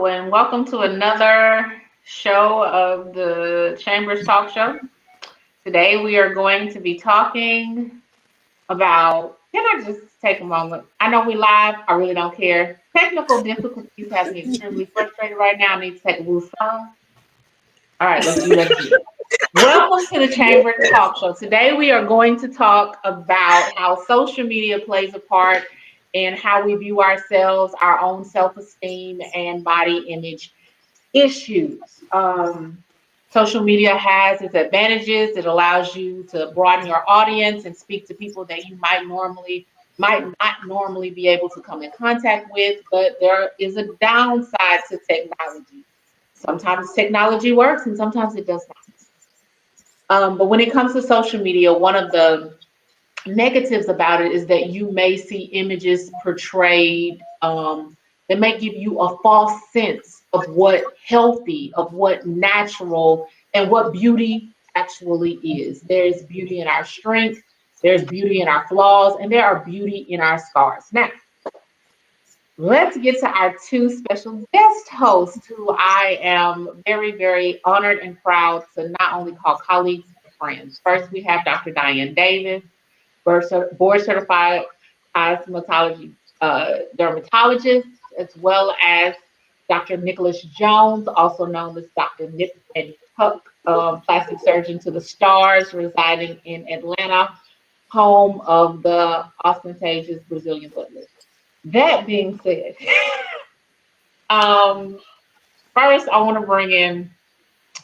And welcome to another show of the Chambers Talk Show. Today we are going to be talking about, can I just take a moment? I know we live, I really don't care. Technical difficulties have me extremely frustrated right now. I need to take a little song. All right, let's do that again. Welcome to the Chambers Talk Show. Today we are going to talk about how social media plays a part in how we view ourselves, our own self-esteem, and body image issues. Social media has its advantages. It allows you to broaden your audience and speak to people that you might not normally be able to come in contact with. But there is a downside to technology. Sometimes technology works and sometimes it does not. But when it comes to social media, one of the negatives about it is that you may see images portrayed that may give you a false sense of what healthy, of what natural, and what beauty actually is. There's beauty in our strength, there's beauty in our flaws, and there are beauty in our scars. Now, let's get to our two special guest hosts who I am very, very honored and proud to not only call colleagues, but friends. First, we have Dr. Diane Davis, board certified cosmetology dermatologist, as well as Dr. Nicholas Jones, also known as Dr. Nip and Tuck, plastic surgeon to the stars, residing in Atlanta, home of the ostentatious Brazilian butt lift. That being said, first I want to bring in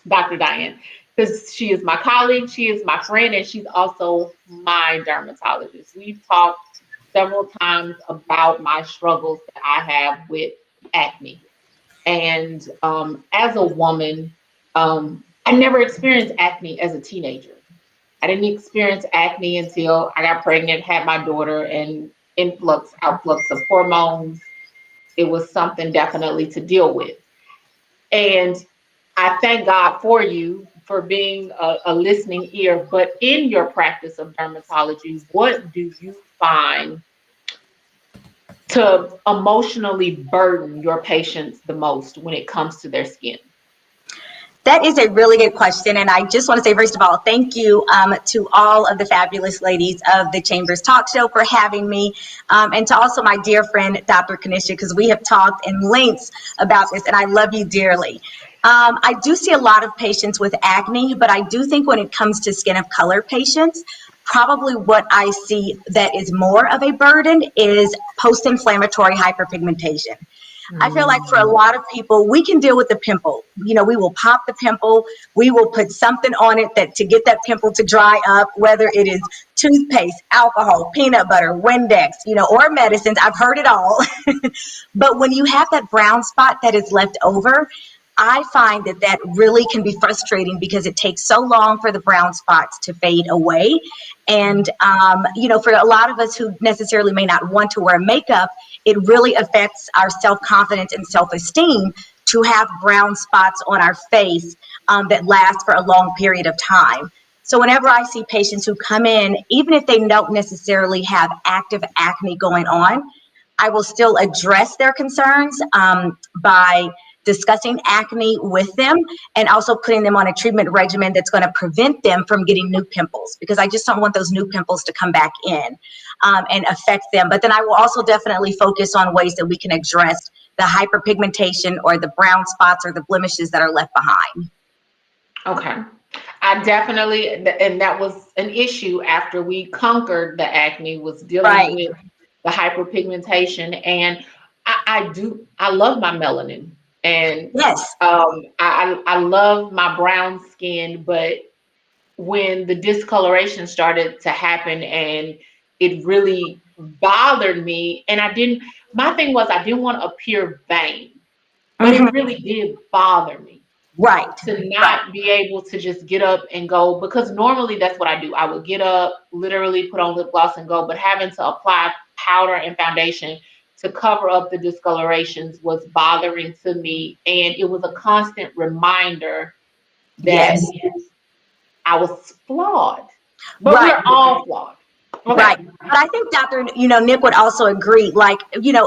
Dr. Diane, because she is my colleague, she is my friend, and she's also my dermatologist. We've talked several times about my struggles that I have with acne. And as a woman, I never experienced acne as a teenager. I didn't experience acne until I got pregnant, had my daughter, and outflux of hormones. It was something definitely to deal with. And I thank God for you for being a listening ear. But in your practice of dermatology, what do you find to emotionally burden your patients the most when it comes to their skin? That is a really good question. And I just want to say, first of all, thank you to all of the fabulous ladies of the Chambers Talk Show for having me. And to also my dear friend, Dr. Kanisha, because we have talked in lengths about this, and I love you dearly. I do see a lot of patients with acne, but I do think when it comes to skin of color patients, probably what I see that is more of a burden is post-inflammatory hyperpigmentation. I feel like for a lot of people, we can deal with the pimple. You know, we will pop the pimple. We will put something on it that to get that pimple to dry up, whether it is toothpaste, alcohol, peanut butter, Windex, or medicines. I've heard it all. But when you have that brown spot that is left over, I find that really can be frustrating because it takes so long for the brown spots to fade away. And, for a lot of us who necessarily may not want to wear makeup, it really affects our self-confidence and self-esteem to have brown spots on our face that last for a long period of time. So whenever I see patients who come in, even if they don't necessarily have active acne going on, I will still address their concerns by discussing acne with them and also putting them on a treatment regimen that's going to prevent them from getting new pimples, because I just don't want those new pimples to come back in and affect them. But then I will also definitely focus on ways that we can address the hyperpigmentation or the brown spots or the blemishes that are left behind. Okay. I definitely, and that was an issue after we conquered the acne, was dealing with the hyperpigmentation. And I love my melanin. And yes, I love my brown skin, but when the discoloration started to happen and it really bothered me, and my thing was I didn't want to appear vain, but it really did bother me. Right. To not be able to just get up and go, because normally that's what I do. I would get up, literally put on lip gloss and go, but having to apply powder and foundation to cover up the discolorations was bothering to me. And it was a constant reminder that I was flawed. But we're all flawed. Okay. Right. But I think Nick would also agree, like,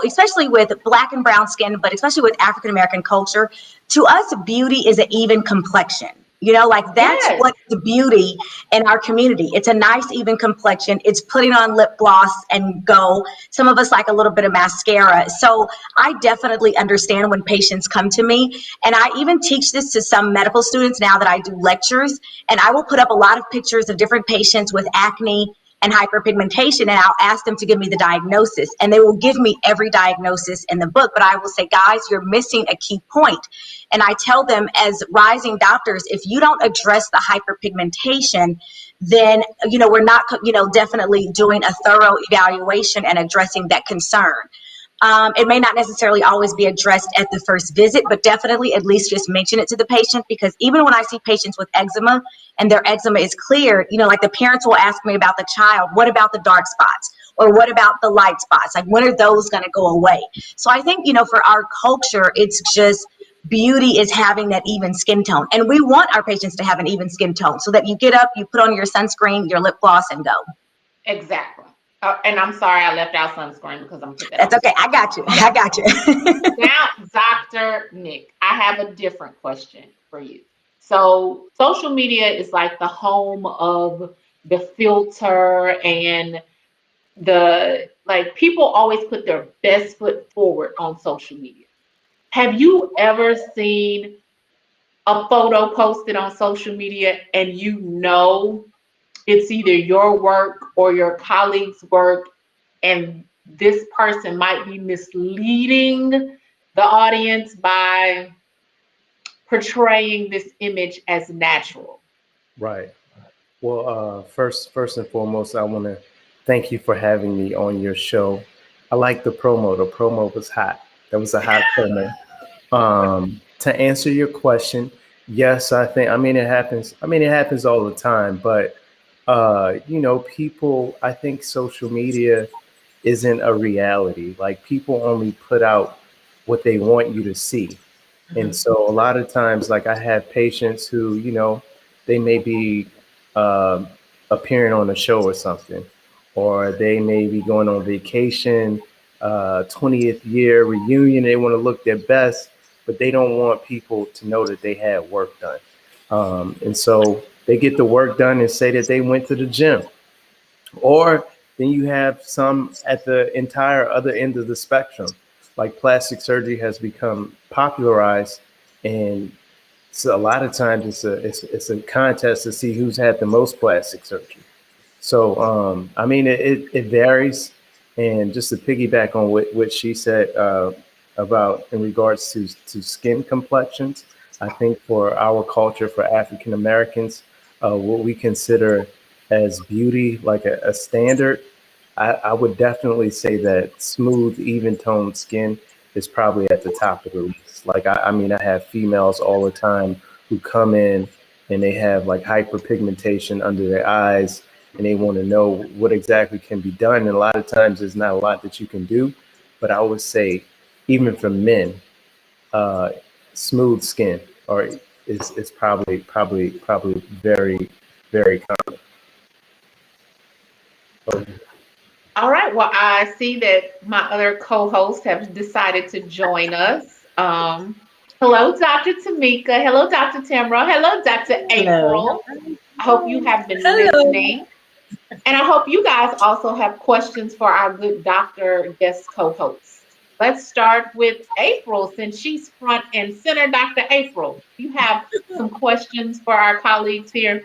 especially with black and brown skin, but especially with African American culture, to us, beauty is an even complexion. Like that's Yes. what the beauty in our community. It's a nice, even complexion. It's putting on lip gloss and go. Some of us like a little bit of mascara. So I definitely understand when patients come to me. And I even teach this to some medical students now that I do lectures. And I will put up a lot of pictures of different patients with acne and hyperpigmentation, and I'll ask them to give me the diagnosis, and they will give me every diagnosis in the book, but I will say, guys, you're missing a key point. And I tell them, as rising doctors, if you don't address the hyperpigmentation, then we're not definitely doing a thorough evaluation and addressing that concern. It may not necessarily always be addressed at the first visit, but definitely at least just mention it to the patient, because even when I see patients with eczema and their eczema is clear, like the parents will ask me about the child, what about the dark spots? Or what about the light spots? Like, when are those going to go away? So I think, for our culture, it's just beauty is having that even skin tone. And we want our patients to have an even skin tone so that you get up, you put on your sunscreen, your lip gloss, and go. Exactly. And I'm sorry I left out sunscreen because I'm putting that That's okay. I got you. Now, Dr. Nick, I have a different question for you. So social media is like the home of the filter and people always put their best foot forward on social media. Have you ever seen a photo posted on social media and it's either your work or your colleague's work, and this person might be misleading the audience by portraying this image as natural? Right. Well, first and foremost, I want to thank you for having me on your show. I like the promo. The promo was hot. That was a hot promo. To answer your question, yes, it happens. It happens all the time, but people, I think social media isn't a reality. Like, people only put out what they want you to see. And so a lot of times, like, I have patients who, they may be appearing on a show or something, or they may be going on vacation, 20th year reunion. They want to look their best, but they don't want people to know that they had work done. And so they get the work done and say that they went to the gym. Or then you have some at the entire other end of the spectrum, like plastic surgery has become popularized, and so a lot of times it's a contest to see who's had the most plastic surgery. So it varies. And just to piggyback on what she said about in regards to skin complexions, I think for our culture, for African Americans, what we consider as beauty, like a standard, I would definitely say that smooth, even toned skin is probably at the top of the list. Like, I have females all the time who come in and they have like hyperpigmentation under their eyes, and they want to know what exactly can be done. And a lot of times there's not a lot that you can do, but I would say even for men, smooth skin is probably very, very common. All right. Well, I see that my other co-hosts have decided to join us. Hello, Dr. Tamika. Hello, Dr. Tamra. Hello, Dr. April. I hope you have been listening. And I hope you guys also have questions for our good doctor guest co-hosts. Let's start with April, since she's front and center. Dr. April, you have some questions for our colleagues here?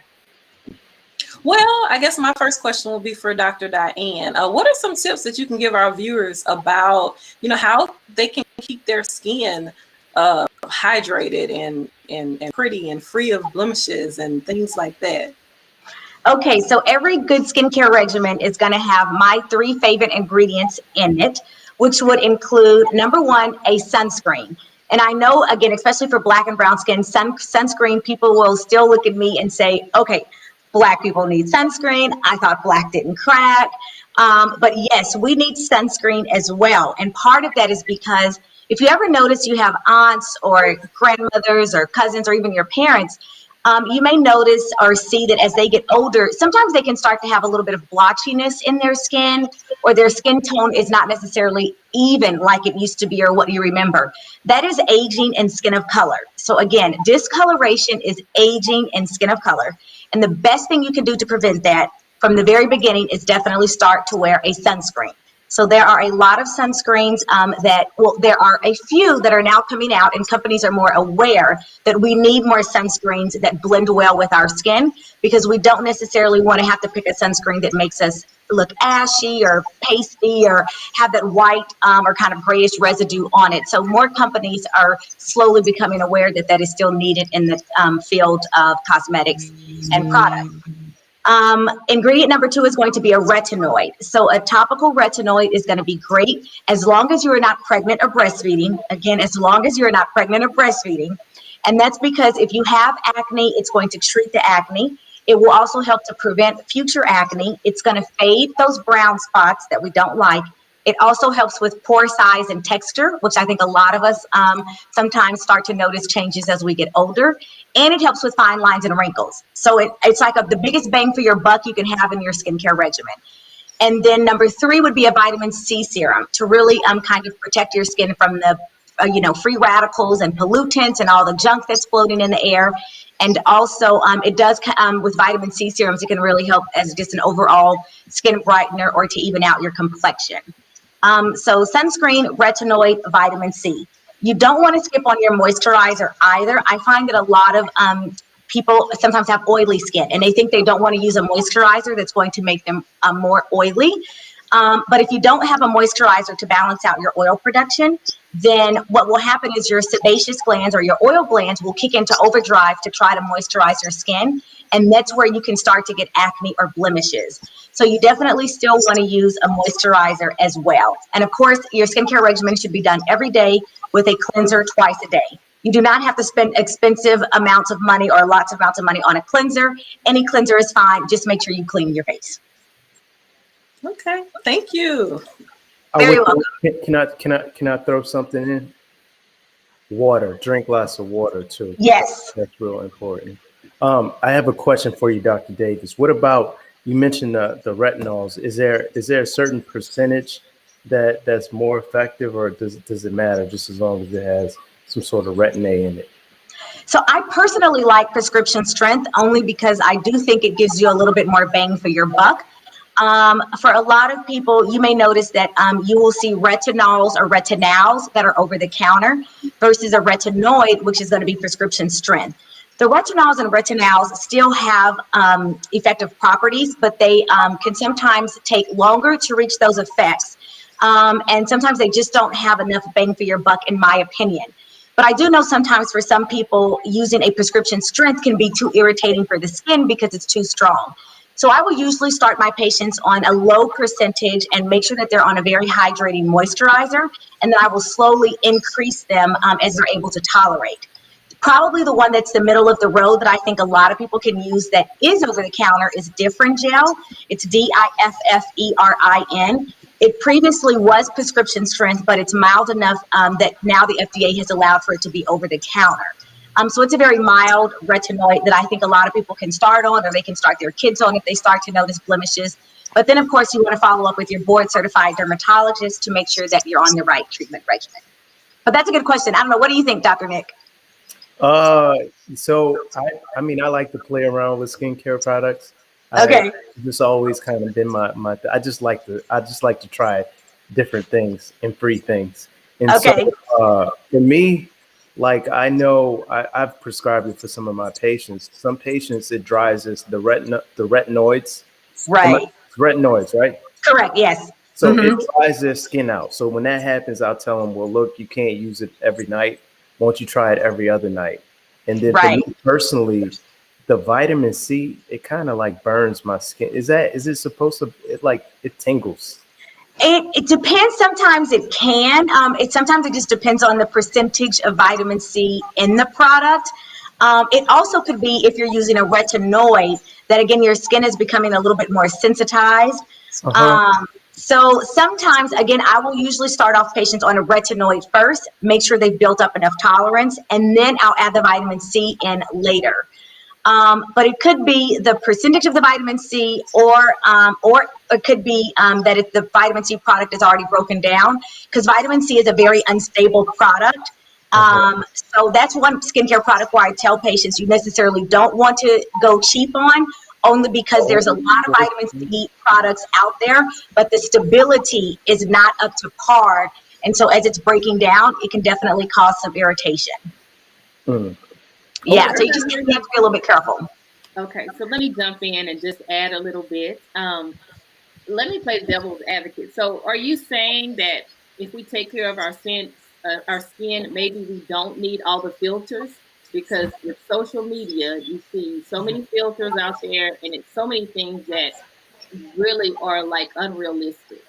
Well, I guess my first question will be for Dr. Diane. What are some tips that you can give our viewers about, how they can keep their skin hydrated and pretty and free of blemishes and things like that? Okay, so every good skincare regimen is going to have my 3 favorite ingredients in it, which would include, number 1, a sunscreen. And I know, again, especially for black and brown skin, sunscreen, people will still look at me and say, okay, black people need sunscreen. I thought black didn't crack. But yes, we need sunscreen as well. And part of that is because if you ever notice you have aunts or grandmothers or cousins or even your parents, You may notice or see that as they get older, sometimes they can start to have a little bit of blotchiness in their skin, or their skin tone is not necessarily even like it used to be or what you remember. That is aging and skin of color. So again, discoloration is aging and skin of color. And the best thing you can do to prevent that from the very beginning is definitely start to wear a sunscreen. So there are a lot of sunscreens there are a few that are now coming out, and companies are more aware that we need more sunscreens that blend well with our skin, because we don't necessarily want to have to pick a sunscreen that makes us look ashy or pasty or have that white or kind of grayish residue on it. So more companies are slowly becoming aware that that is still needed in the field of cosmetics and products. Ingredient number 2 is going to be a retinoid. So a topical retinoid is going to be great as long as you are not pregnant or breastfeeding. Again, as long as you're not pregnant or breastfeeding. And that's because if you have acne, it's going to treat the acne. It will also help to prevent future acne. It's going to fade those brown spots that we don't like. It also helps with pore size and texture, which I think a lot of us sometimes start to notice changes as we get older. And it helps with fine lines and wrinkles. So it's like the biggest bang for your buck you can have in your skincare regimen. And then number 3 would be a vitamin C serum to really kind of protect your skin from the free radicals and pollutants and all the junk that's floating in the air. And also it does with vitamin C serums, it can really help as just an overall skin brightener or to even out your complexion. So sunscreen, retinoid, vitamin C. You don't want to skip on your moisturizer either. I find that a lot of people sometimes have oily skin and they think they don't want to use a moisturizer that's going to make them more oily. But if you don't have a moisturizer to balance out your oil production, then what will happen is your sebaceous glands or your oil glands will kick into overdrive to try to moisturize your skin. And that's where you can start to get acne or blemishes. So you definitely still want to use a moisturizer as well. And of course, your skincare regimen should be done every day with a cleanser twice a day. You do not have to spend expensive amounts of money or lots of amounts of money on a cleanser. Any cleanser is fine. Just make sure you clean your face. Okay, thank you. Very welcome. Can I throw something in? Water. Drink lots of water too. Yes. That's real important. I have a question for you, Dr. Davis. What about, you mentioned the retinols. Is there a certain percentage that's more effective, or does it matter just as long as it has some sort of retin-A in it? So I personally like prescription strength only because I do think it gives you a little bit more bang for your buck. For a lot of people, you may notice that you will see retinols or retinals that are over the counter versus a retinoid, which is going to be prescription strength. The retinols and retinals still have effective properties, but they can sometimes take longer to reach those effects. And sometimes they just don't have enough bang for your buck, in my opinion. But I do know sometimes for some people, using a prescription strength can be too irritating for the skin because it's too strong. So I will usually start my patients on a low percentage and make sure that they're on a very hydrating moisturizer. And then I will slowly increase them as they're able to tolerate. Probably the one that's the middle of the road that I think a lot of people can use that is over the counter is Differin Gel. It's Differin. It previously was prescription strength, but it's mild enough that now the FDA has allowed for it to be over the counter. So it's a very mild retinoid that I think a lot of people can start on, or they can start their kids on if they start to notice blemishes. But then, of course, you want to follow up with your board-certified dermatologist to make sure that you're on the right treatment regimen. But that's a good question. I don't know. What do you think, Dr. Nick? So I mean, I like to play around with skincare products. Okay. This always kind of been my I just like to try different things and free things. And okay. So for me, like I know I've prescribed it for some of my patients. Some patients it dries the retinoids. Right. Retinoids, right? Correct. Yes. So it dries their skin out. So when that happens, I'll tell them, well, look, you can't use it every night. Won't you try it every other night? And then for me personally, the vitamin C, it kind of like burns my skin. Is it supposed to, it tingles? It depends. Sometimes it can. Sometimes it just depends on the percentage of vitamin C in the product. It also could be if you're using a retinoid that, again, your skin is becoming a little bit more sensitized. So sometimes, again, I will usually start off patients on a retinoid first, make sure they've built up enough tolerance, and then I'll add the vitamin C in later. But it could be the percentage of the vitamin C, or it could be that if the vitamin C product is already broken down, because vitamin C is a very unstable product. So that's one skincare product where I tell patients you necessarily don't want to go cheap on, only because there's a lot of vitamin C products out there, but the stability is not up to par. And so as it's breaking down, it can definitely cause some irritation. Yeah, so you just have to be a little bit careful. Okay, so let me jump in and just add a little bit. Let me play devil's advocate. So are you saying that if we take care of our skin, maybe we don't need all the filters? Because with social media, you see so many filters out there, and it's so many things that really are like unrealistic.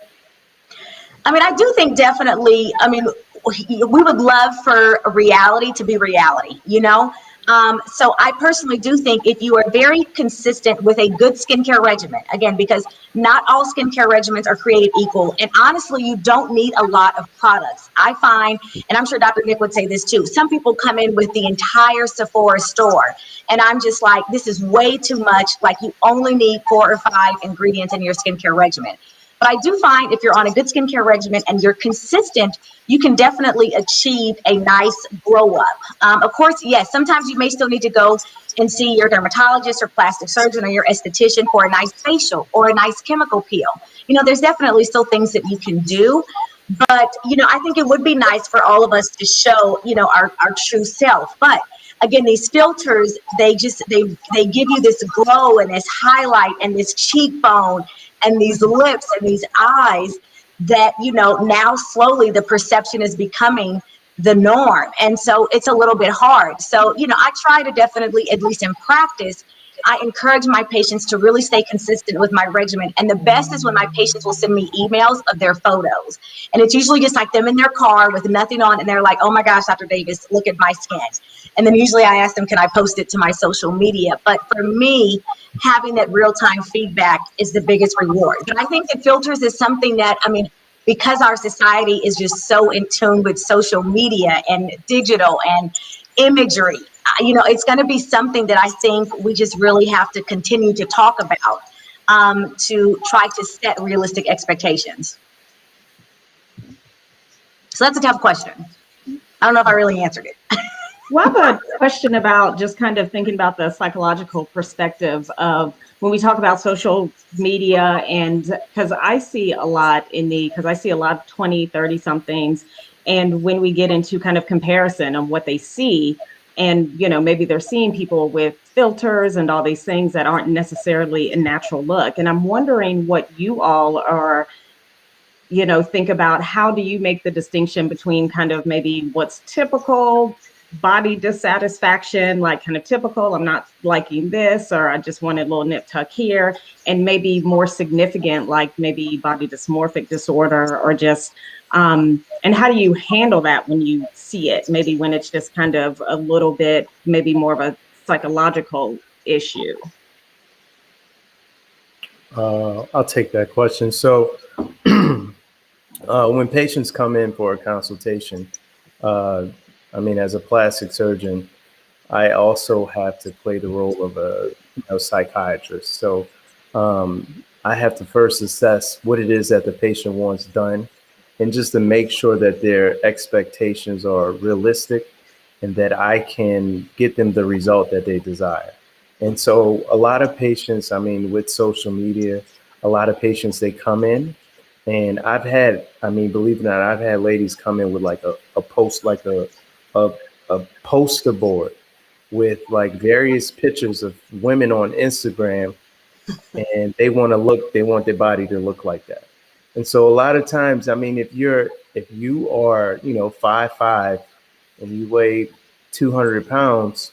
I mean, I do think definitely, I mean, we would love for reality to be reality, you know? So I personally do think if you are very consistent with a good skincare regimen, again, because not all skincare regimens are created equal. And honestly, you don't need a lot of products. I find, and I'm sure Dr. Nick would say this too, some people come in with the entire Sephora store. And I'm just like, this is way too much. Like, you only need 4 or 5 ingredients in your skincare regimen. But I do find if you're on a good skincare regimen and you're consistent, you can definitely achieve a nice glow up. Of course, yes, sometimes you may still need to go and see your dermatologist or plastic surgeon or your esthetician for a nice facial or a nice chemical peel. You know, there's definitely still things that you can do. But, you know, I think it would be nice for all of us to show, you know, our true self. But again, these filters, they give you this glow and this highlight and this cheekbone and these lips and these eyes that, you know, now slowly the perception is becoming the norm. And so it's a little bit hard. So, you know, I try to definitely, at least in practice, I encourage my patients to really stay consistent with my regimen. And the best is when my patients will send me emails of their photos. And it's usually just like them in their car with nothing on. And they're like, oh my gosh, Dr. Davis, look at my skin. And then usually I ask them, can I post it to my social media? But for me, having that real-time feedback is the biggest reward. But I think the filters is something that, I mean, because our society is just so in tune with social media and digital and imagery, you know, it's going to be something that I think we just really have to continue to talk about to try to set realistic expectations. So that's a tough question. I don't know if I really answered it. Well, I have a question about just kind of thinking about the psychological perspective of when we talk about social media, and because I see a lot because I see a lot of 20, 30 somethings. And when we get into kind of comparison of what they see, and, you know, maybe they're seeing people with filters and all these things that aren't necessarily a natural look. And I'm wondering what you all are, you know, think about. How do you make the distinction between kind of maybe what's typical body dissatisfaction, like kind of typical, I'm not liking this, or I just wanted a little nip tuck here, and maybe more significant, like maybe body dysmorphic disorder, or just, and how do you handle that when you see it? Maybe when it's just kind of a little bit, maybe more of a psychological issue. I'll take that question. So when patients come in for a consultation, I mean, as a plastic surgeon, I also have to play the role of a psychiatrist. So I have to first assess what it is that the patient wants done, and just to make sure that their expectations are realistic and that I can get them the result that they desire. And so a lot of patients, I mean, with social media, a lot of patients, they come in, and I've had, I mean, believe it or not, I've had ladies come in with like a post, like a poster board with like various pictures of women on Instagram, and they want their body to look like that. And so a lot of times, I mean, if you are, you know, 5'5" and you weigh 200 pounds,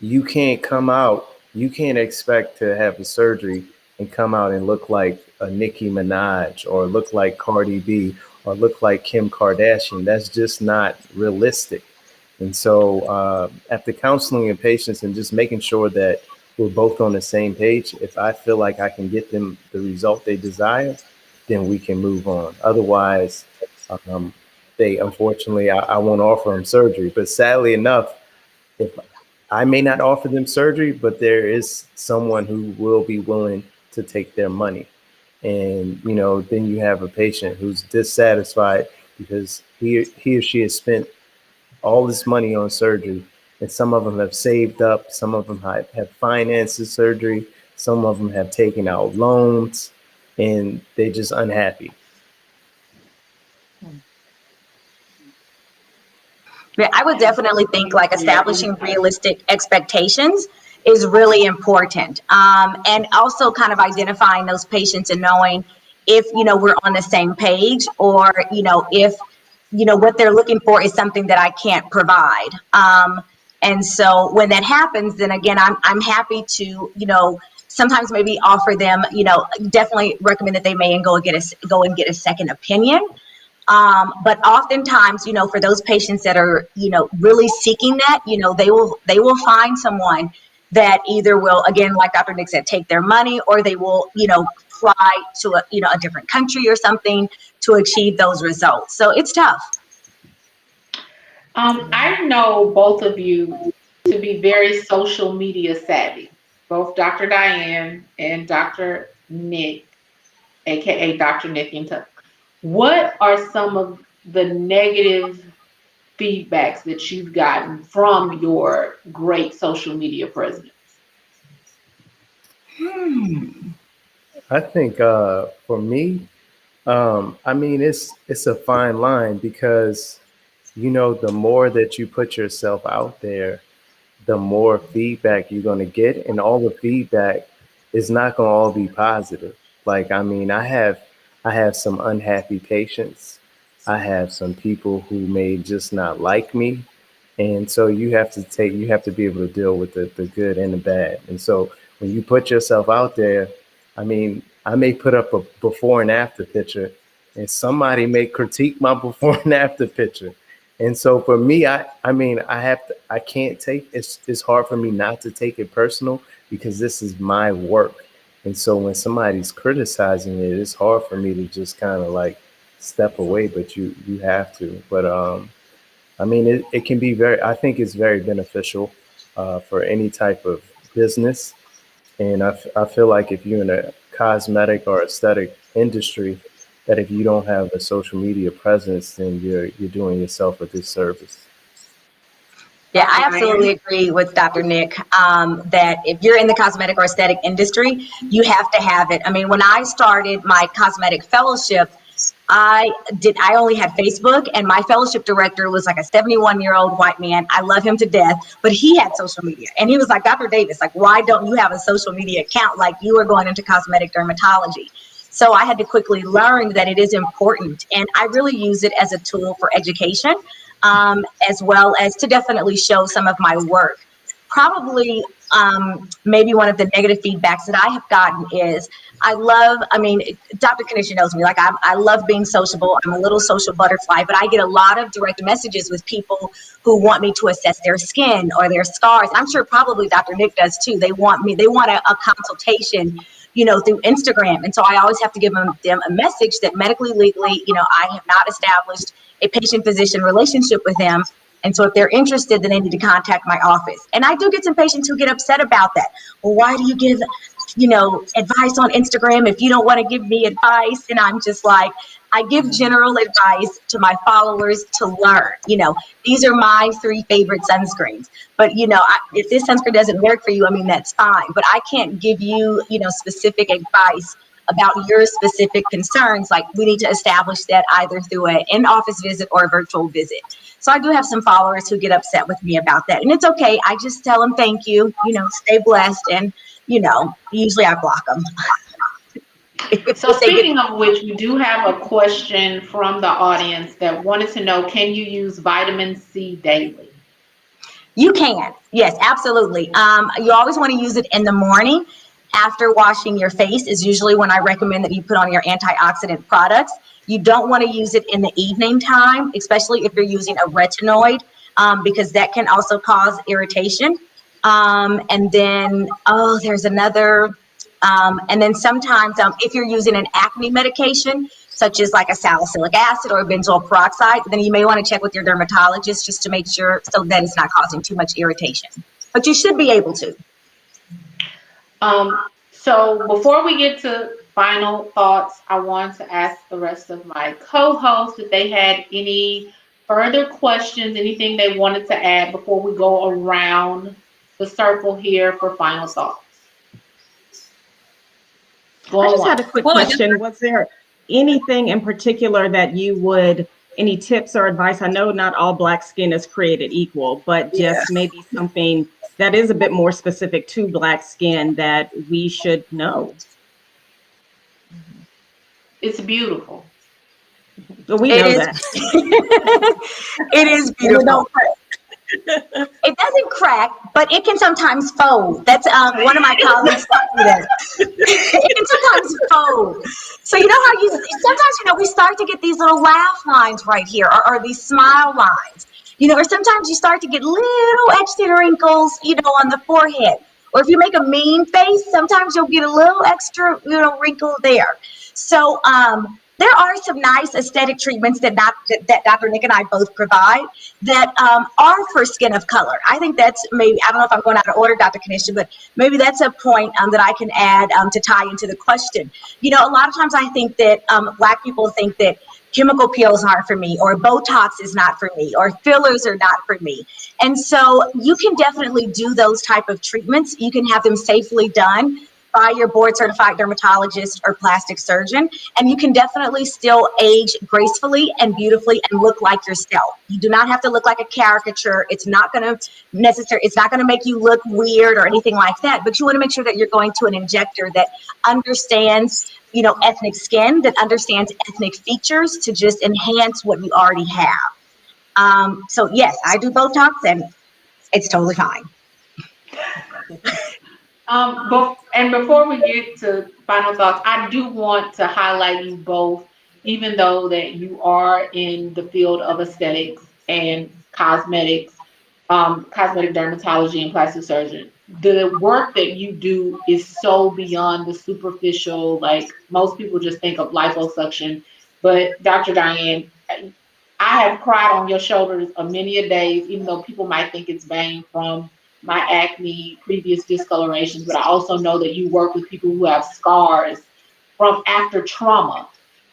you can't expect to have a surgery and come out and look like a Nicki Minaj or look like Cardi B or look like Kim Kardashian. That's just not realistic. And so after counseling your patients and just making sure that we're both on the same page, if I feel like I can get them the result they desire, then we can move on. Otherwise, unfortunately, I won't offer them surgery. But sadly enough, if I may not offer them surgery, but there is someone who will be willing to take their money. And, you know, then you have a patient who's dissatisfied because he or she has spent all this money on surgery, and some of them have saved up, some of them have financed the surgery, some of them have taken out loans, and they're just unhappy. Yeah, I would definitely think like establishing realistic expectations is really important. And also kind of identifying those patients and knowing if, you know, we're on the same page, or, you know, if, you know, what they're looking for is something that I can't provide. And so when that happens, then again, I'm happy to, you know, sometimes maybe offer them, you know, definitely recommend that they may go and get a second opinion. But oftentimes, you know, for those patients that are, you know, really seeking that, you know, they will find someone that either will, again, like Dr. Nick said, take their money, or they will, you know, fly to a, you know, a different country or something to achieve those results. So it's tough. I know both of you to be very social media savvy, both Dr. Diane and Dr. Nick, aka Dr. Nick and Tuck. What are some of the negative feedbacks that you've gotten from your great social media presence? I think for me, I mean, it's a fine line, because, you know, the more that you put yourself out there, the more feedback you're going to get, and all the feedback is not going to all be positive. Like, I mean, I have some unhappy patients. I have some people who may just not like me. And so you have to be able to deal with the good and the bad. And so when you put yourself out there, I mean, I may put up a before and after picture, and somebody may critique my before and after picture. And so for me, I can't take, it's hard for me not to take it personal, because this is my work. And so when somebody's criticizing it, it's hard for me to just kind of like step away, but you have to. But I mean, it can be I think it's very beneficial for any type of business. And I feel like if you're in a cosmetic or aesthetic industry, that if you don't have a social media presence, then you're doing yourself a disservice. Yeah, I absolutely agree with Dr. Nick that if you're in the cosmetic or aesthetic industry, you have to have it. I mean, when I started my cosmetic fellowship, I only had Facebook, and my fellowship director was like a 71-year-old white man. I love him to death, but he had social media. And he was like, Dr. Davis, like, why don't you have a social media account? Like, you are going into cosmetic dermatology. So I had to quickly learn that it is important. And I really use it as a tool for education, as well as to definitely show some of my work. Probably maybe one of the negative feedbacks that I have gotten is Dr. Kanisha knows me, like I love being sociable. I'm a little social butterfly, but I get a lot of direct messages with people who want me to assess their skin or their scars. I'm sure probably Dr. Nick does too. They want a consultation, you know, through Instagram. And so I always have to give them a message that medically, legally, you know, I have not established a patient-physician relationship with them. And so if they're interested, then they need to contact my office. And I do get some patients who get upset about that. Well, why do you give, you know, advice on Instagram if you don't want to give me advice? And I'm just like, I give general advice to my followers to learn. You know, these are my 3 favorite sunscreens. But, you know, if this sunscreen doesn't work for you, I mean, that's fine. But I can't give you, you know, specific advice about your specific concerns. Like, we need to establish that either through an in-office visit or a virtual visit. So I do have some followers who get upset with me about that. And it's okay. I just tell them thank you, you know, stay blessed. And, you know, usually I block them. So speaking of which, we do have a question from the audience that wanted to know, can you use vitamin C daily? You can. Yes, absolutely. You always want to use it in the morning. After washing your face is usually when I recommend that you put on your antioxidant products. You don't want to use it in the evening time, especially if you're using a retinoid, because that can also cause irritation. And then, there's another, and then sometimes if you're using an acne medication, such as like a salicylic acid or a benzoyl peroxide, then you may want to check with your dermatologist just to make sure so that it's not causing too much irritation. but you should be able to. So before we get to final thoughts, I want to ask the rest of my co-hosts if they had any further questions, anything they wanted to add before we go around the circle here for final thoughts. I just had a quick question. Was there anything in particular that you would, any tips or advice? I know not all Black skin is created equal, but just maybe something that is a bit more specific to Black skin that we should know. It's beautiful. So we know that. It is beautiful. It doesn't crack, but it can sometimes fold. That's one of my colleagues taught me that. It can sometimes fold. So you know how sometimes we start to get these little laugh lines right here, or these smile lines. Or sometimes you start to get little extra wrinkles, on the forehead. Or if you make a mean face, sometimes you'll get a little extra, wrinkle there. So there are some nice aesthetic treatments that Dr. Nick and I both provide that are for skin of color. I think that's maybe, I don't know if I'm going out of order, Dr. Kanisha, but maybe that's a point that I can add to tie into the question. A lot of times I think that Black people think that chemical peels aren't for me, or Botox is not for me, or fillers are not for me. And so you can definitely do those type of treatments. You can have them safely done by your board certified dermatologist or plastic surgeon. And you can definitely still age gracefully and beautifully and look like yourself. You do not have to look like a caricature. It's not going to make you look weird or anything like that. But you want to make sure that you're going to an injector that understands, ethnic skin, that understands ethnic features to just enhance what you already have. So yes, I do Botox and it's totally fine. And before we get to final thoughts, I do want to highlight you both, even though that you are in the field of aesthetics and cosmetics, cosmetic dermatology and plastic surgeon. The work that you do is so beyond the superficial, like most people just think of liposuction. But Dr. Diane, I have cried on your shoulders many a days, even though people might think it's vain from my acne, previous discolorations, but I also know that you work with people who have scars from after trauma.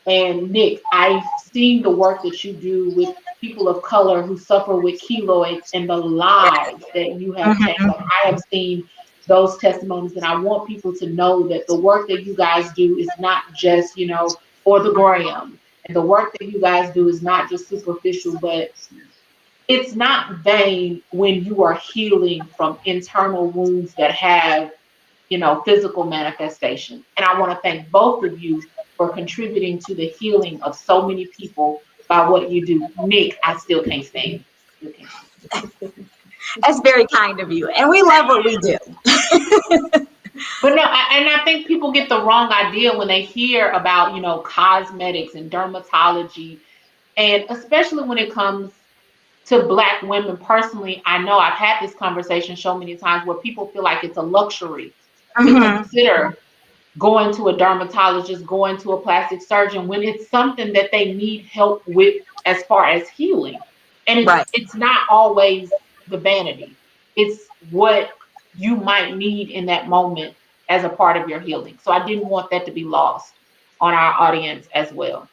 And Nick, I've seen the work that you do with people of color who suffer with keloids and the lives that you have changed. Like, I have seen those testimonies, and I want people to know that the work that you guys do is not just, for the gram. And the work that you guys do is not just superficial, but it's not vain when you are healing from internal wounds that have, physical manifestation. And I want to thank both of you for contributing to the healing of so many people by what you do. Nick, I still can't stand you. That's very kind of you. And we love what we do. But no, I think people get the wrong idea when they hear about, cosmetics and dermatology. And especially when it comes to Black women personally, I know I've had this conversation so many times where people feel like it's a luxury to consider going to a dermatologist, going to a plastic surgeon, when it's something that they need help with as far as healing. And it's not always the vanity. It's what you might need in that moment as a part of your healing. So I didn't want that to be lost on our audience as well.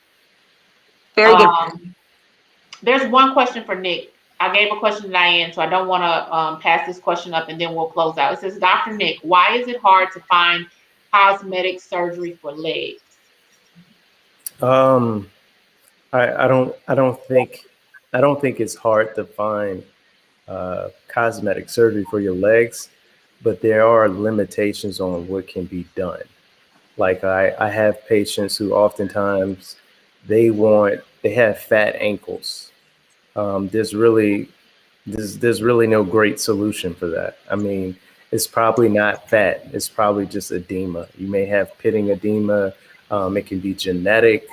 Very good. There's one question for Nick. I gave a question to Diane, so I don't want to pass this question up and then we'll close out. It says, Dr. Nick, why is it hard to find cosmetic surgery for legs? I don't think it's hard to find cosmetic surgery for your legs, but there are limitations on what can be done. Like I have patients who oftentimes they have fat ankles. There's really no great solution for that. I mean, it's probably not fat. It's probably just edema. You may have pitting edema. It can be genetic.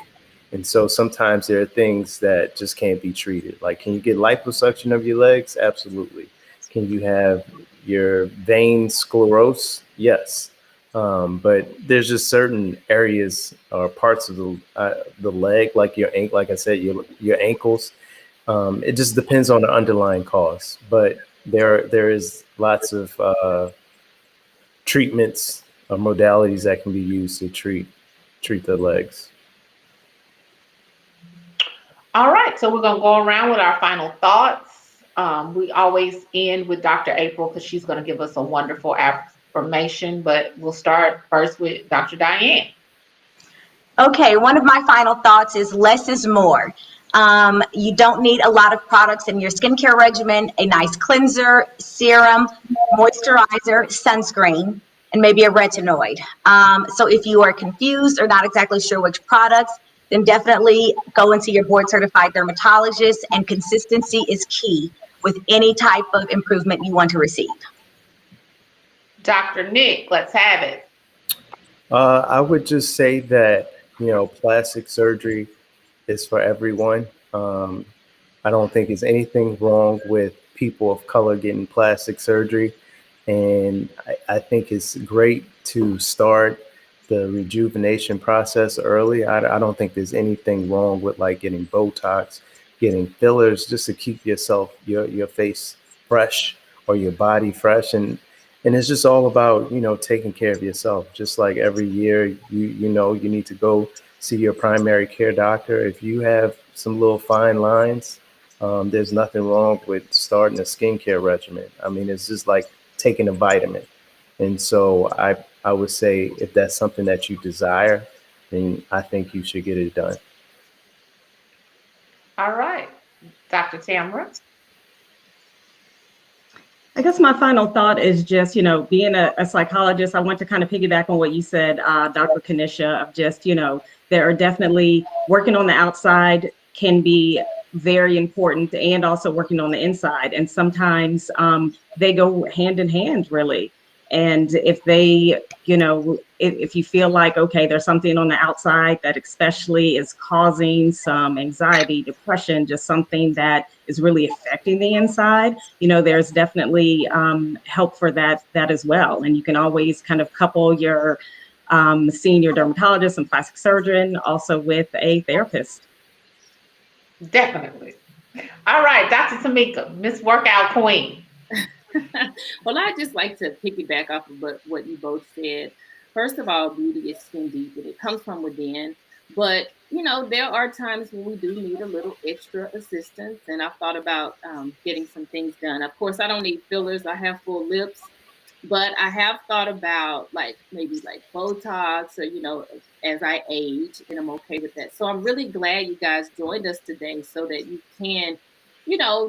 And so sometimes there are things that just can't be treated. Like, can you get liposuction of your legs? Absolutely. Can you have your veins sclerose? Yes. But there's just certain areas or parts of the leg, like your ankle, like I said, your ankles. It just depends on the underlying cause. But there is lots of treatments or modalities that can be used to treat the legs. All right, so we're going to go around with our final thoughts. We always end with Dr. April because she's going to give us a wonderful affirmation, but we'll start first with Dr. Diane. Okay, one of my final thoughts is less is more. You don't need a lot of products in your skincare regimen, a nice cleanser, serum, moisturizer, sunscreen, and maybe a retinoid. So if you are confused or not exactly sure which products, then definitely go into your board certified dermatologist, and consistency is key with any type of improvement you want to receive. Dr. Nick, let's have it. I would just say that, plastic surgery is for everyone. I don't think there's anything wrong with people of color getting plastic surgery. And I think it's great to start the rejuvenation process early. I don't think there's anything wrong with like getting Botox, getting fillers, just to keep your face fresh or your body fresh. And it's just all about, taking care of yourself. Just like every year, you need to go see your primary care doctor. If you have some little fine lines, there's nothing wrong with starting a skincare regimen. I mean, it's just like taking a vitamin. And so I would say if that's something that you desire, then I think you should get it done. All right, Dr. Tamara. I guess my final thought is just, being a psychologist, I want to kind of piggyback on what you said, Dr. Kanisha, of just, there are definitely working on the outside can be very important, and also working on the inside. And sometimes they go hand in hand, really. And if they, if you feel like, okay, there's something on the outside that especially is causing some anxiety, depression, just something that is really affecting the inside, there's definitely help for that as well. And you can always kind of couple your seeing your dermatologist and plastic surgeon also with a therapist. Definitely. All right, Dr. Tamika, Miss Workout Queen. Well, I'd just like to piggyback off of what you both said. First of all, beauty is skin deep and it comes from within. But, there are times when we do need a little extra assistance. And I've thought about getting some things done. Of course, I don't need fillers. I have full lips. But I have thought about maybe Botox or, as I age, and I'm okay with that. So I'm really glad you guys joined us today so that you can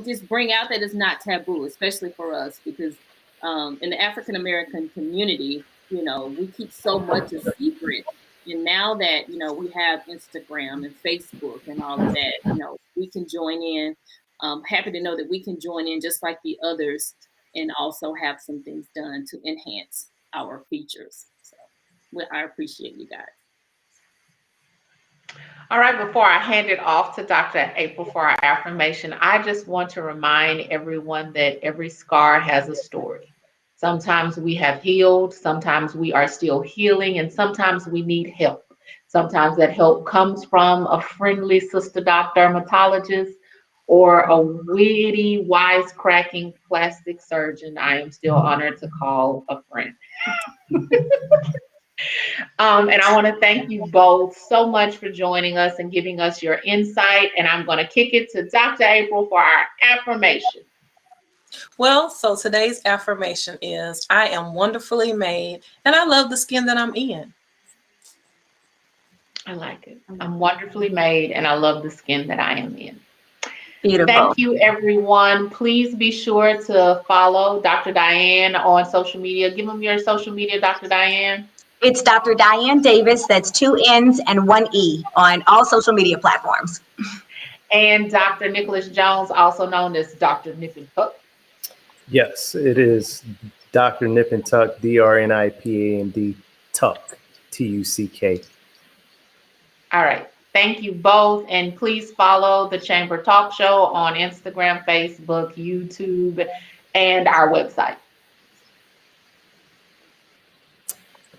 just bring out that it's not taboo, especially for us, because in the African-American community, we keep so much a secret. And now that, we have Instagram and Facebook and all of that, we can join in. Happy to know that we can join in just like the others and also have some things done to enhance our features. So I appreciate you guys. All right, before I hand it off to Dr. April for our affirmation, I just want to remind everyone that every scar has a story. Sometimes we have healed, sometimes we are still healing, and sometimes we need help. Sometimes that help comes from a friendly sister dermatologist or a witty, wisecracking plastic surgeon I am still honored to call a friend. And I want to thank you both so much for joining us and giving us your insight. And I'm going to kick it to Dr. April for our affirmation. Well, so today's affirmation is, I am wonderfully made and I love the skin that I'm in. I like it. I'm wonderfully made and I love the skin that I am in. Beautiful. Thank you, everyone. Please be sure to follow Dr. Diane on social media. Give them your social media, Dr. Diane. It's Dr. Diane Davis. That's 2 N's and 1 E on all social media platforms. And Dr. Nicholas Jones, also known as Dr. Nip and Tuck. Yes, it is Dr. Nip and Tuck, DRNIPAND, Tuck, TUCK. All right. Thank you both. And please follow the Chamber Talk Show on Instagram, Facebook, YouTube, and our website.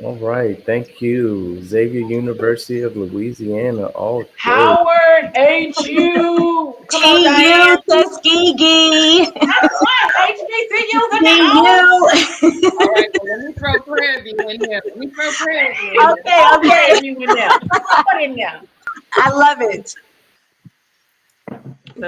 All right. Thank you. Xavier University of Louisiana. All Howard, HU. Come on, Diane. Tuskegee. That's right. HBCU. Views in See the house. you. All right, well, let me throw prayer view in here. Okay, okay. Put in there. I love it.